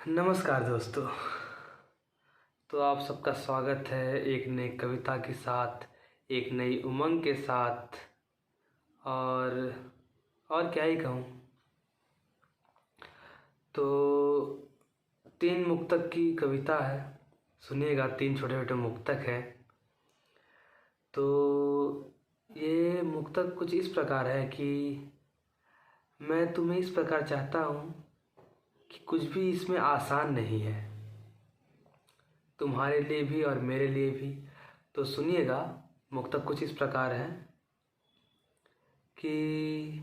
नमस्कार दोस्तों। तो आप सबका स्वागत है एक नई कविता के साथ, एक नई उमंग के साथ। और क्या ही कहूँ। तो 3 मुक्तक की कविता है, सुनिएगा। 3 छोटे छोटे मुक्तक हैं। तो ये मुक्तक कुछ इस प्रकार है कि मैं तुम्हें इस प्रकार चाहता हूँ कि कुछ भी इसमें आसान नहीं है, तुम्हारे लिए भी और मेरे लिए भी। तो सुनिएगा, मुक्तक कुछ इस प्रकार है कि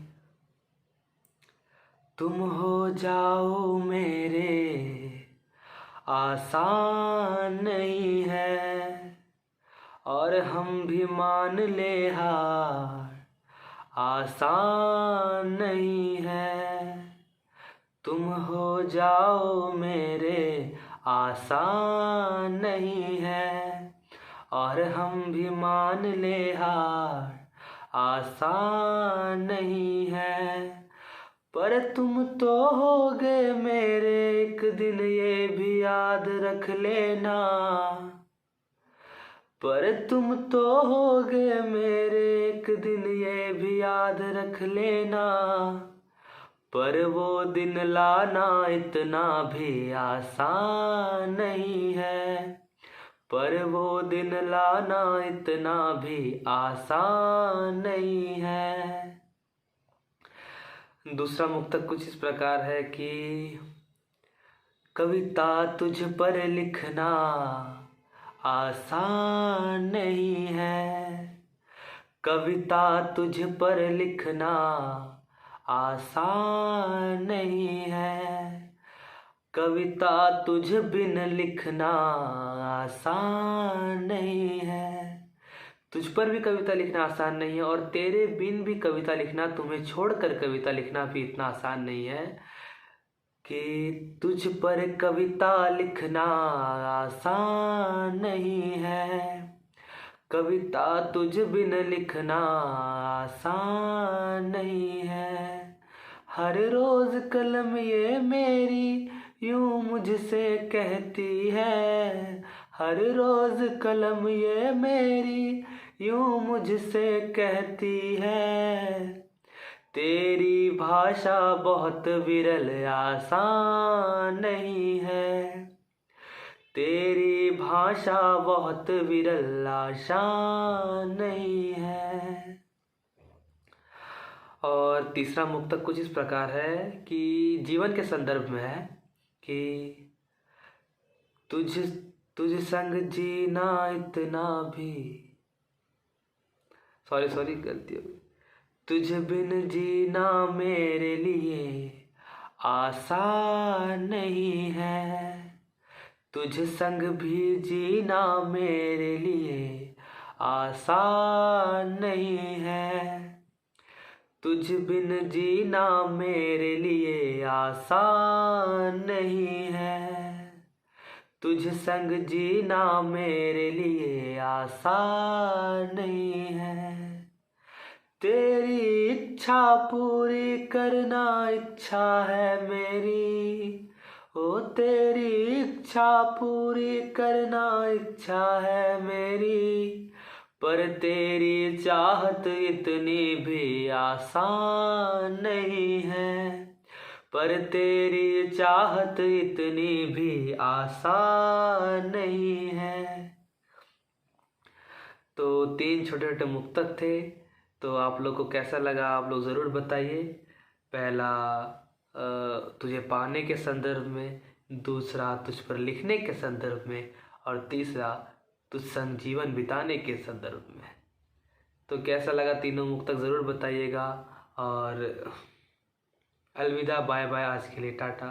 तुम हो जाओ मेरे, आसान नहीं है, और हम भी मान ले हार, आसान नहीं है। तुम हो जाओ मेरे, आसान नहीं है, और हम भी मान ले हार, आसान नहीं है। पर तुम तो होगे मेरे, एक दिन ये भी याद रख लेना। पर तुम तो होगे मेरे, एक दिन ये भी याद रख लेना। पर वो दिन लाना इतना भी आसान नहीं है, पर वो दिन लाना इतना भी आसान नहीं है। दूसरा मुक्तक कुछ इस प्रकार है कि कविता तुझ पर लिखना आसान नहीं है, कविता तुझ पर लिखना आसान नहीं है, कविता तुझ बिन लिखना आसान नहीं है। तुझ पर भी कविता लिखना आसान नहीं है, और तेरे बिन भी कविता लिखना, तुम्हें छोड़कर कविता लिखना भी इतना आसान नहीं है कि तुझ पर कविता लिखना आसान नहीं है, कविता तुझ बिन लिखना आसान नहीं है। हर रोज कलम ये मेरी यूं मुझसे कहती है, हर रोज कलम ये मेरी यूं मुझसे कहती है, तेरी भाषा बहुत विरल आसान नहीं है, तेरी भाषा बहुत विरल आसान नहीं है। और तीसरा मुक्तक कुछ इस प्रकार है कि जीवन के संदर्भ में है कि तुझ तुझ संग जीना इतना भी, सॉरी गलती हो गई। तुझ बिन जीना मेरे लिए आसान नहीं है, तुझ संग भी जीना मेरे लिए आसान नहीं है, तुझ बिन जीना मेरे लिए आसान नहीं है, तुझ संग जीना मेरे लिए आसान नहीं है। तेरी इच्छा पूरी करना इच्छा है मेरी, ओ तेरी इच्छा पूरी करना इच्छा है मेरी, पर तेरी चाहत इतनी भी आसान नहीं है, पर तेरी चाहत इतनी भी आसान नहीं है। तो 3 छोटे छोटे मुक्तक थे। तो आप लोग को कैसा लगा, आप लोग ज़रूर बताइए। पहला तुझे पाने के संदर्भ में, दूसरा तुझ पर लिखने के संदर्भ में, और तीसरा तुझ संग जीवन बिताने के संदर्भ में। तो कैसा लगा तीनों मुक्तक ज़रूर बताइएगा। और अलविदा, बाय बाय, आज के लिए टाटा।